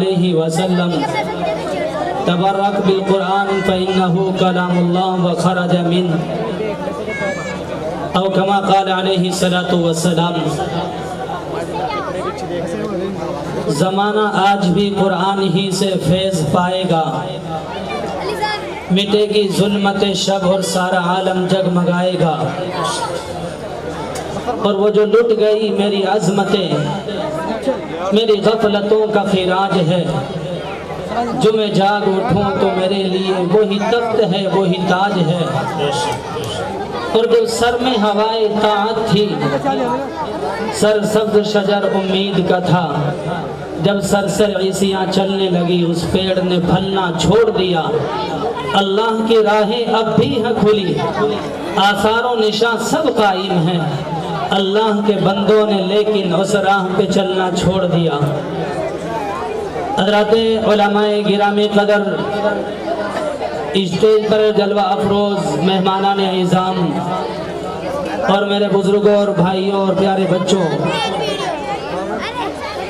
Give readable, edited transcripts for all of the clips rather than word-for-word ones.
علیہ وسلم تبرک بالقرآن فإنہ کلام اللہ وخرج من او کما قال علیہ الصلاۃ والسلام۔ زمانہ آج بھی قرآن ہی سے فیض پائے گا، مٹے گی ظلمت شب اور سارا عالم جگمگائے گا، اور وہ جو لٹ گئی میری عظمتیں میری غفلتوں کا خراج ہے، جو میں جاگ اٹھوں تو میرے لیے وہی تخت ہے وہی تاج ہے، اور جب سر میں ہوائے طاعت تھی سر سبز شجر امید کا تھا، جب سر سے عیسیاں چلنے لگی اس پیڑ نے پھلنا چھوڑ دیا، اللہ کی راہیں اب بھی ہیں کھلی، آثار و نشاں سب قائم ہیں، اللہ کے بندوں نے لیکن اس راہ پہ چلنا چھوڑ دیا۔ حضرات علماء گرامی قدر، اسٹیج پر جلوہ افروز مہمانان اعظام اور میرے بزرگوں اور بھائیوں اور پیارے بچوں،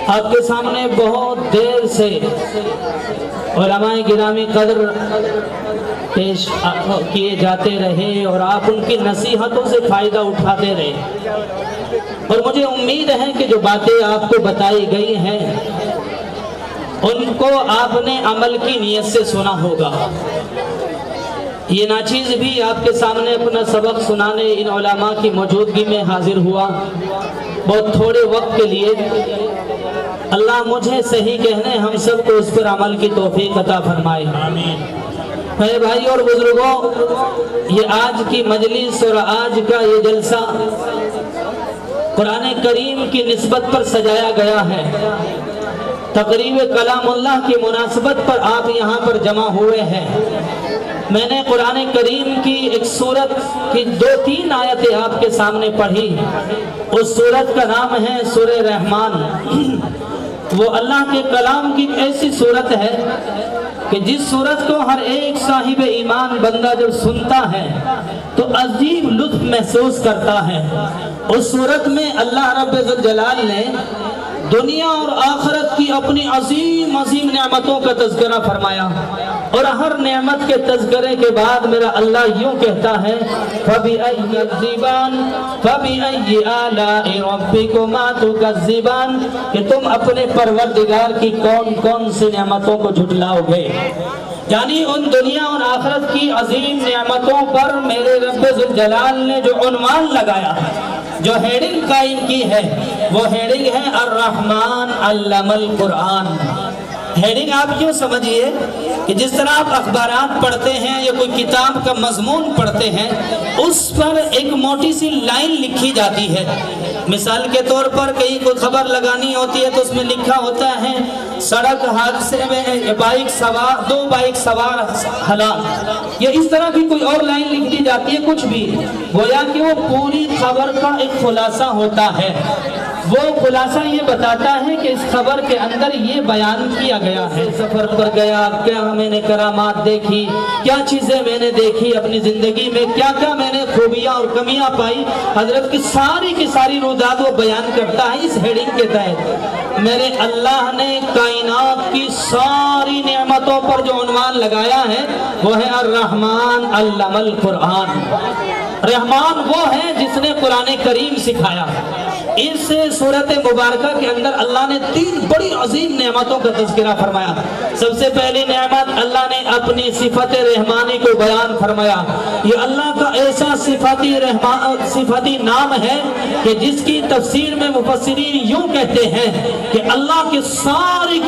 آپ کے سامنے بہت دیر سے علماء گرامی قدر پیش کیے جاتے رہے اور آپ ان کی نصیحتوں سے فائدہ اٹھاتے رہے، اور مجھے امید ہے کہ جو باتیں آپ کو بتائی گئی ہیں ان کو آپ نے عمل کی نیت سے سنا ہوگا۔ یہ ناچیز بھی آپ کے سامنے اپنا سبق سنانے ان علماء کی موجودگی میں حاضر ہوا بہت تھوڑے وقت کے لیے۔ اللہ مجھے صحیح کہنے ہم سب کو اس پر عمل کی توفیق عطا فرمائے۔ میرے بھائی اور بزرگوں، یہ آج کی مجلس اور آج کا یہ جلسہ قرآن کریم کی نسبت پر سجایا گیا ہے، تقریب کلام اللہ کی مناسبت پر آپ یہاں پر جمع ہوئے ہیں۔ میں نے قرآن کریم کی ایک سورت کی 2-3 آیتیں آپ کے سامنے پڑھی، اس سورت کا نام ہے سورہ رحمان۔ وہ اللہ کے کلام کی ایسی سورت ہے کہ جس سورت کو ہر ایک صاحب ایمان بندہ جب سنتا ہے تو عجیب لطف محسوس کرتا ہے۔ اس سورت میں اللہ رب الجلال نے دنیا اور آخرت کی اپنی عظیم عظیم نعمتوں کا تذکرہ فرمایا، اور ہر نعمت کے تذکرے کے بعد میرا اللہ یوں کہتا ہے فَبِأَيِّ آلَاءِ رَبِّكُمَا تُكَذِّبَانِ، کہ تم اپنے پروردگار کی کون کون سی نعمتوں کو جھٹلاؤ گے۔ یعنی ان دنیا اور آخرت کی عظیم نعمتوں پر میرے رب ذوالجلال نے جو عنوان لگایا، جو ہیڈنگ قائم کی ہے، وہ ہیڈنگ ہے الرحمن علم القرآن۔ ہیڈنگ آپ کیوں سمجھئے کہ جس طرح آپ اخبارات پڑھتے ہیں یا کوئی کتاب کا مضمون پڑھتے ہیں، اس پر ایک موٹی سی لائن لکھی جاتی ہے۔ مثال کے طور پر کہیں کوئی خبر لگانی ہوتی ہے تو اس میں لکھا ہوتا ہے سڑک حادثے میں 2 بائک سوار ہلاک، یا اس طرح کی کوئی اور لائن لکھ دی جاتی ہے، کچھ بھی گویا کہ وہ پوری خبر کا ایک خلاصہ ہوتا ہے۔ وہ خلاصہ یہ بتاتا ہے کہ اس خبر کے اندر یہ بیان کیا گیا ہے، سفر پر گیا، کیا میں نے کرامات دیکھی، کیا چیزیں میں نے دیکھی اپنی زندگی میں، کیا کیا میں نے خوبیاں اور کمیاں پائی، حضرت کی ساری روزات وہ بیان کرتا ہے۔ اس ہیڈنگ کے تحت میرے اللہ نے کائنات کی ساری نعمتوں پر جو عنوان لگایا ہے وہ ہے الرحمن علم القرآن۔ رحمان وہ ہے جس نے قرآن کریم سکھایا۔ اس سورت مبارکہ کے اندر اللہ نے 3 بڑی عظیم نعمتوں کا تذکرہ فرمایا۔ سب سے پہلی نعمت اللہ نے اپنی صفت رحمانی کو بیان فرمایا۔ یہ اللہ کا ایسا صفتی نام ہے کہ جس کی تفسیر میں مفسرین یوں کہتے ہیں کہ اللہ کی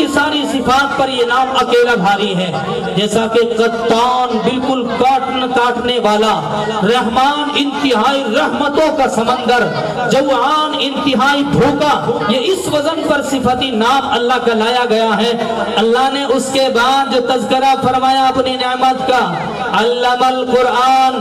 ساری صفات پر یہ نام اکیلا بھاری ہے، جیسا کہ قطان بالکل کاٹنے والا، رحمان انتہائی رحمتوں کا سمندر، جوعان انتہائی بھوکا، یہ اس وزن پر صفتی نام اللہ کا لایا گیا ہے۔ اللہ نے اس کے بعد جو تذکرہ فرمایا اپنی نعمت کا، علم القرآن،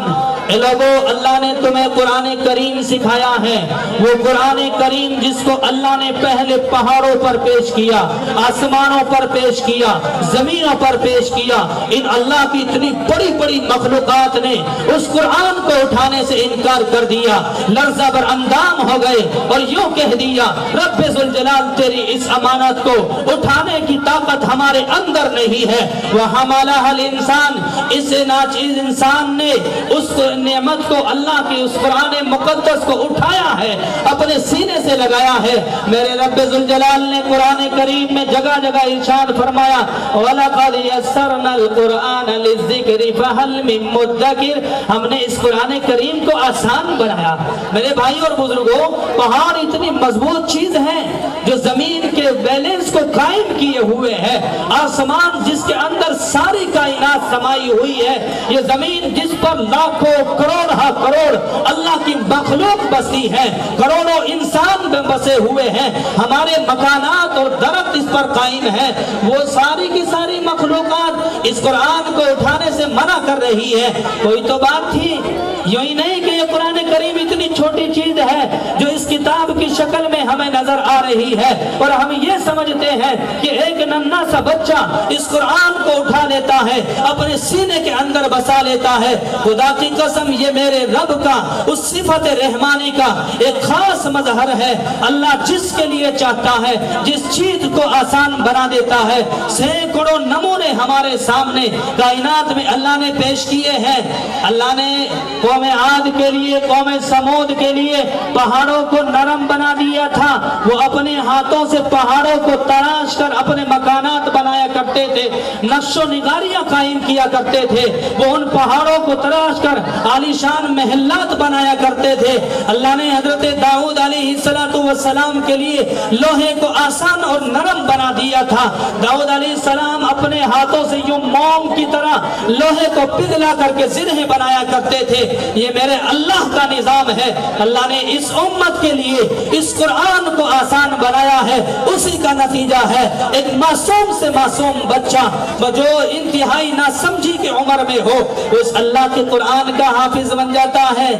اے لوگو اللہ نے تمہیں قرآن کریم سکھایا ہے، وہ قرآن کریم جس کو اللہ نے پہلے پہاڑوں پر پیش کیا، آسمانوں پر پیش کیا، زمینوں پر پیش کیا، ان اللہ کی اتنی بڑی بڑی مخلوقات نے اس قرآن کو اٹھانے سے انکار کر دیا، لرزہ بر اندام ہو گئے اور یوں کہہ دیا رب ذوالجلال تیری اس امانت کو اٹھانے کی طاقت ہمارے اندر نہیں ہے۔ وَحَمَلَهَا الْإِنسَانُ، اس ناچیز انسان نے اس نعمت کو اللہ کی اس قرآن مقدس کو اٹھایا ہے، اپنے سینے سے لگایا ہے۔ میرے رب ذوالجلال نے قرآن کریم میں جگہ جگہ ارشاد فرمایا وَلَقَدْ يَسَّرْنَا الْقُرْآنَ لِلذِّكْرِ فَهَلْ مِن مُدَّكِرٍ، ہم نے اس قرآن کریم کو آسان بنایا۔ میرے بھائی اور بزرگوں، پہاڑ اتنی مضبوط چیز ہے جو زمین کے بیلنس کو قائم کیے ہوئے ہے، آسمان جس کے اندر ساری کائنات سمائی ہوئی ہے، یہ زمین جس پر لاکھوں کروڑ ہا کروڑ اللہ کی مخلوق بسی ہے، کروڑوں انسان بسے ہوئے ہیں، ہمارے مکانات اور درخت اس پر قائم ہے، وہ ساری کی ساری مخلوقات اس قرآن کو اٹھانے سے منع کر رہی ہے۔ کوئی تو بات تھی، یوں ہی نہیں کہ یہ قرآن کریم اتنی چھوٹی چیز ہے جو اس کتاب کی شکل میں ہمیں نظر آ رہی ہے اور ہم یہ سمجھتے ہیں کہ ایک ننھا سا بچہ اس قرآن کو اٹھا لیتا ہے، اپنے سینے کے اندر بسا لیتا ہے۔ خدا کی قسم یہ میرے رب کا اس صفت رحمانی کا ایک خاص مظہر ہے۔ اللہ جس کے لیے چاہتا ہے جس چیز کو آسان بنا دیتا ہے۔ سینکڑوں نمونے ہمارے سامنے کائنات میں اللہ نے پیش کیے ہیں۔ اللہ نے قوم عاد کے لیے، قوم سمود کے لیے پہاڑوں کو نرم بنا دیا تھا، وہ اپنے ہاتھوں سے پہاڑوں کو تراش کر اپنے مکانات بنایا کرتے تھے، نقش و نگاریاں قائم کیا کرتے تھے، وہ ان پہاڑوں کو تراش کر عالیشان محلات بنایا کرتے تھے۔ اللہ نے حضرت داؤد علیہ السلام کے لیے لوہے کو آسان اور نرم بنا دیا تھا۔ داؤد علیہ السلام اپنے ہاتھوں سے یوں موم کی طرح لوہے کو پگھلا کر کے زرہیں بنایا کرتے تھے۔ یہ میرے اللہ کا نظام ہے۔ اللہ نے اس امت کے لیے اس قرآن کو آسان بنایا ہے، اسی کا نتیجہ ہے ایک معصوم سے معصوم بچہ جو انتہائی ناسمجھی کی عمر میں ہو، وہ اس اللہ کے قرآن کا حافظ بن جاتا ہے،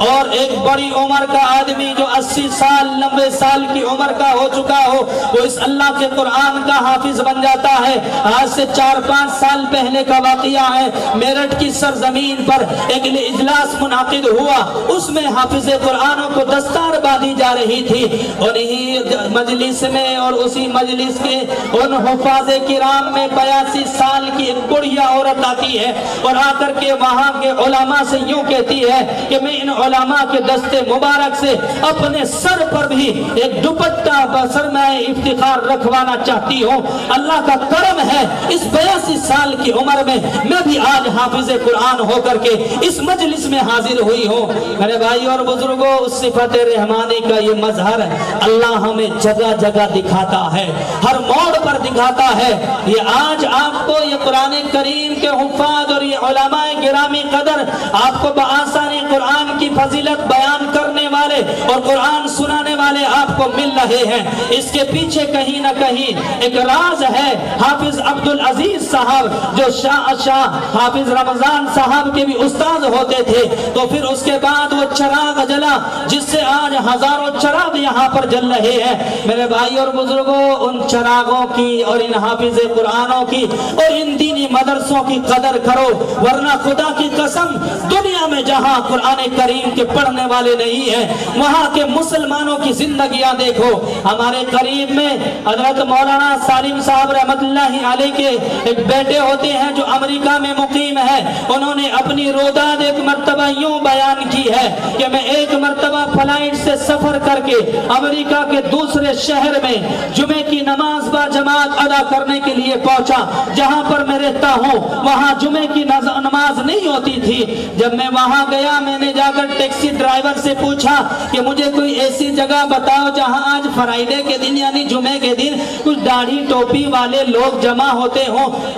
اور ایک بڑی عمر کا آدمی جو 80 سال 90 سال کی عمر کا ہو چکا ہو، وہ اس اللہ کے قرآن کا حافظ بن جاتا ہے۔ آج سے 4-5 سال پہلے کا واقعہ ہے، میرٹھ کی سرزمین پر ایک اجلاس منعقد ہوا، اس میں حافظ قرآنوں کو دستار باندھی جا رہی تھی، اور یہی مجلس میں اور اسی مجلس کے ان حفاظ کرام میں 82 سال کی ایک بڑھیا عورت آتی ہے اور آ کر کے وہاں کے علماء سے یوں کہتی ہے کہ میں ان علماء کے دستے مبارک سے اپنے سر پر بھی ایک دوپٹہ بسر میں افتخار رکھوانا چاہتی ہوں۔ اللہ کا کرم ہے اس 82 سال کی عمر میں میں بھی آج حافظ قرآن ہو کر کے اس مجلس میں حاضر ہوئی ہوں۔ میرے بھائی اور بزرگوں، اس صفت رحمانی کا یہ مظہر اللہ ہمیں جگہ جگہ دکھاتا ہے، ہر موڑ پر دکھاتا ہے۔ یہ آج آپ کو یہ قرآن کریم کے حفاظ اور یہ علماء گرامی قدر آپ کو بآسانی قرآن کی فضیلت بیان کرنے والے اور قرآن سنانے والے آپ کو مل رہے ہیں۔ اس کے پیچھے کہیں نہ کہیں ایک راز ہے۔ حافظ عبدالعزیز صاحب جو شاہ حافظ رمضان صاحب کے بھی استاد ہوتے تھے، تو پھر اس کے بعد وہ چراغ جلا جس سے آج ہزاروں چراغ یہاں پر جل رہے ہیں۔ میرے بھائی اور بزرگوں، ان چراغوں کی اور ان حافظ قرآنوں کی اور ان دینی مدرسوں کی قدر کرو، ورنہ خدا کی قسم دنیا میں جہاں قرآن کریم کے پڑھنے والے نہیں ہیں وہاں کے مسلمانوں کی زندگیاں دیکھو۔ ہمارے قریب میں حضرت مولانا سالم صاحب رحمت اللہ علیہ کے ایک بیٹے ہوتے ہیں جو امریکہ میں مقیم ہے، انہوں نے اپنی روداد ایک مرتبہ یوں بیان کی ہے کہ میں ایک مرتبہ فلائٹ سے سفر کر کے امریکہ کے دوسرے شہر میں جمعے کی نماز با جماعت ادا کرنے کے لیے پہنچا۔ جہاں پر میں رہتا ہوں وہاں جمعے کی نماز نہیں ہوتی تھی۔ جب میں وہاں گیا میں نے جا کر ٹیکسی ڈرائیور سے پوچھا کہ مجھے کوئی ایسی جگہ بتاؤ جہاں آج فرائیڈے کے دن یعنی جمعے کے دن کچھ داڑھی ٹوپی والے لوگ جمع ہوتے ہوں۔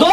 2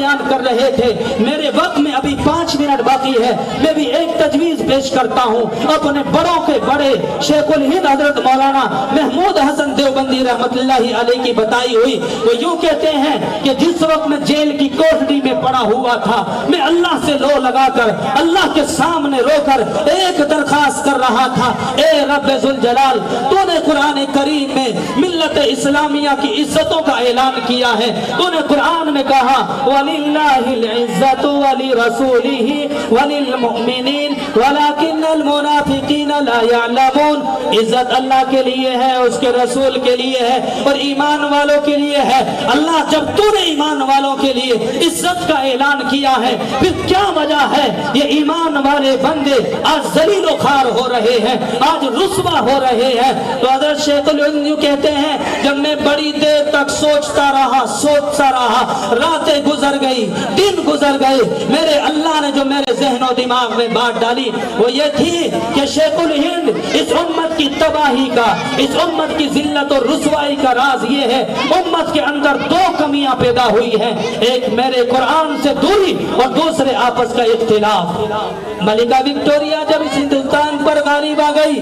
بیان کر رہے تھے. میرے وقت میں ابھی 5 منٹ باقی ہے. میں بھی ایک تجویز پیش کرتا ہوں اپنے بڑوں کے بڑے شیخ الہند حضرت مولانا محمود حسن دیوبندی رحمت اللہ علیہ کی بتائی ہوئی. وہ یوں کہتے ہیں کہ جس وقت میں جیل کی کوٹڑی میں پڑا ہوا تھا, میں اللہ سے لو لگا کر اللہ کے سامنے رو کر ایک درخواست کر رہا تھا, اے رب ذوالجلال, تو نے قرآن کریم میں ملت اسلامیہ کی عزتوں کا اعلان کیا ہے. تو نے قرآن میں کہا وَلِلَّهِ الْعِزَّةُ وَلِرَسُولِهِ وَلِلْمُؤْمِنِينَ وَلَكِنَّ الْمُنَافِقِينَ لَا يَعْلَمُونَ. عزت اللہ کے لیے ہے, اس کے رسول کے لیے ہے, اور ایمان والوں کے لیے ہے. اللہ جب تو نے ایمان والوں کے لیے عزت کا اعلان کیا ہے, پھر کیا وجہ ہے یہ ایمان والے بندے آج ذلیل و خوار ہو رہے ہیں, آج رسوا ہو رہے ہیں؟ تو حضرت شیخ الہند یوں کہتے ہیں, جب میں بڑی دیر تک سوچتا رہا, راتیں گزر گئی, دن گزر گئے, میرے اللہ نے جو میرے ذہن و دماغ میں بات ڈالی وہ یہ تھی کہ شیخ الہند اس امت کی تباہی کا, اس امت کی ذلت اور رسوائی کا راز یہ ہے, امت کے اندر 2 کمیاں پیدا ہوئی ہیں, ایک میرے قرآن سے دوری اور دوسرے آپس کا اختلاف. ملکہ وکٹوریہ جب اس ہندوستان پر غالب آ گئی,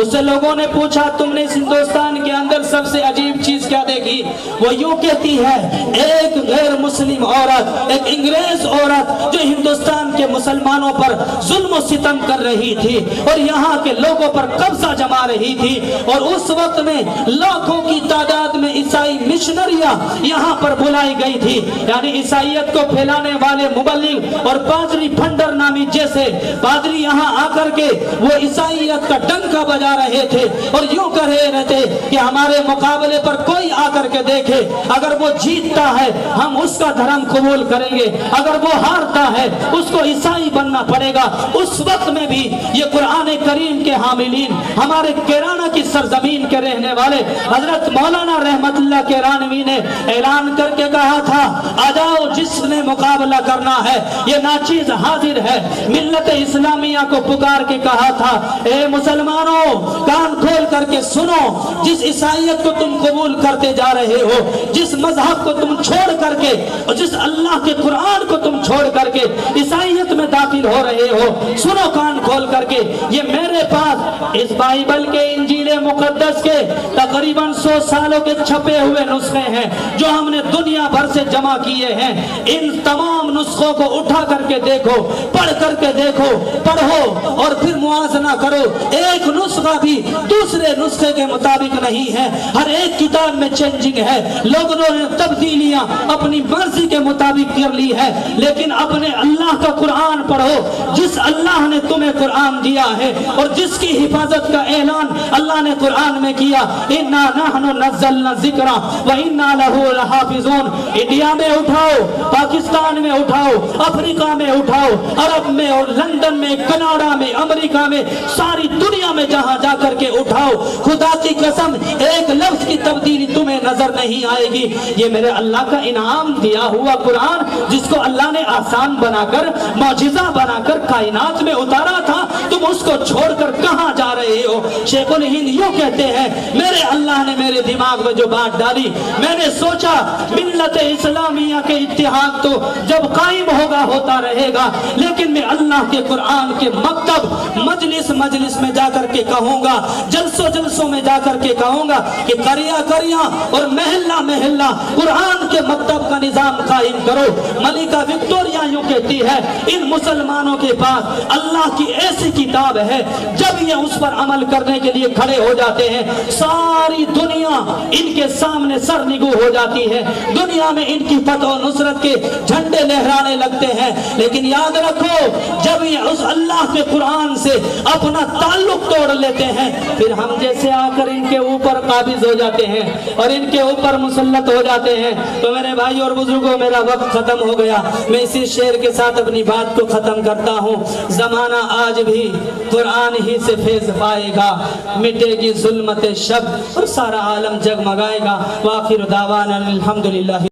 اس سے لوگوں نے پوچھا تم نے اس ہندوستان کے اندر سب سے عجیب چیز کیا دیکھی؟ وہ یوں کہتی ہے, ایک غیر مسلم عورت, ایک انگریز عورت جو ہندوستان کے مسلمانوں پر ظلم و ستم کر رہی تھی اور یہاں کے لوگوں پر قبضہ جما رہی تھی, اور اس وقت میں لاکھوں کی تعداد میں عیسائی مشنریاں یہاں پر بلائی گئی تھی, یعنی عیسائیت کو پھیلانے والے مبلغ اور پادری پھنڈر نامی جیسے پادری یہاں آ کر کے وہ عیسائیت کا ڈنکا بجا رہے تھے اور یوں کر رہے تھے کہ ہمارے مقابلے پر کوئی آ کر کے دیکھے, اگر وہ جیتتا ہے ہم اس کا دھرم قبول کریں گے, اگر وہ ہارتا ہے اس کو عیسائی بننا پڑے گا. اس وقت میں بھی یہ قرآن کریم کے حاملین, ہمارے کیرانہ کی سرزمین کے رہنے والے حضرت مولانا رحمت اللہ کیرانوی نے اعلان کر کے کہا تھا, آ جاؤ جس نے مقابلہ کرنا ہے یہ ناچیز حاضر ہے. ملت اسلامیہ کو پکار کے کہا تھا, اے مسلمانوں کان کھول کر کے سنو, جس عیسائیت کو تم قبول کرتے جا رہے ہو, جس مذہب کو تم چھوڑ کر کے اور جس اللہ کے قرآن کو تم چھوڑ کر کے عیسائیت میں داخل ہو رہے ہو, سنو کان کھول کر کے, یہ میرے پاس اس بائبل کے انجیل مقدس کے تقریباً 100 سالوں کے چھپے ہوئے نسخے ہیں جو ہم نے دنیا بھر سے جمع کیے ہیں. ان تمام نسخوں کو اٹھا کر کے دیکھو, پڑھ کر کے دیکھو, پڑھو اور پھر موازنہ کرو. ایک نسخہ بھی دوسرے نسخے کے مطابق نہیں ہے, ہر ایک کتاب میں چینجنگ ہے, لوگوں نے تبدیلیاں اپنی مرضی کے مطابق کر لی ہے. لیکن اپنے اللہ کا قرآن پڑھو, جس اللہ نے تمہیں قرآن دیا ہے اور جس کی حفاظت کا اعلان اللہ نے قرآن میں کیا, اِنَّا نَحْنُ نَزَّلْنَا الذِّكْرَ وَإِنَّا لَهُ لَحَافِظُونَ. انڈیا میں اٹھاؤ, پاکستان میں اٹھاؤ, افریقہ میں اٹھاؤ, عرب میں اور لندن میں, کینیڈا میں, امریکہ میں, ساری دنیا میں جہاں جا کر کے اٹھاؤ, خدا کی قسم ایک لفظ کی تبدیلی تمہیں نظر نہیں آئے گی. یہ میرے اللہ کا انعام دیا ہوا قرآن جس کو اللہ نے آسان بنا کر, معجزہ بنا کر کائنات میں اتارا تھا, تم اس کو چھوڑ کر کہاں جا رہے ہو؟ شیخ الہند یوں کہتے ہیں, میرے اللہ نے میرے دماغ میں جو بات ڈالی, میں نے سوچا ملت اسلامیہ کے اتحاد تو جب قائم ہوگا ہوتا رہے گا, لیکن میں اللہ کے قرآن کے مکتب مجلس میں جا کر کے کہوں گا, جلسوں میں جا کر کے کہوں گا کہ قریہ اور محلہ قرآن کے مکتب کا نظام قائم کرو. ملکہ وکٹوریہ یوں کہتی ہے, ان مسلمانوں کے پاس اللہ کی ایسی کتاب ہے, جب یہ اس پر عمل کرنے کے لیے کھڑے ہو جاتے ہیں ساری دنیا ان کے سامنے سر نگو ہو جاتی ہے, دنیا میں ان کی فتح و نصرت کے جھنڈے لہرانے لگتے ہیں. لیکن یاد رکھو, جب یہ اس اللہ کے قرآن سے اپنا تعلق توڑ لیتے ہیں, پھر ہم جیسے آ کر ان کے اوپر قابض ہو جاتے ہیں اور ان کے اوپر مسلط ہو جاتے ہیں. تو میرے بھائی اور بزرگوں, میرا وقت ختم ہو گیا, میں اسی شعر کے ساتھ اپنی بات کو ختم کرتا ہوں. زمانہ آج بھی قرآن ہی سے فیض پائے گا, مٹے گی ظلمت شب اور سارا عالم جگمگائے گا. وآخر دعوانا الحمدللہ.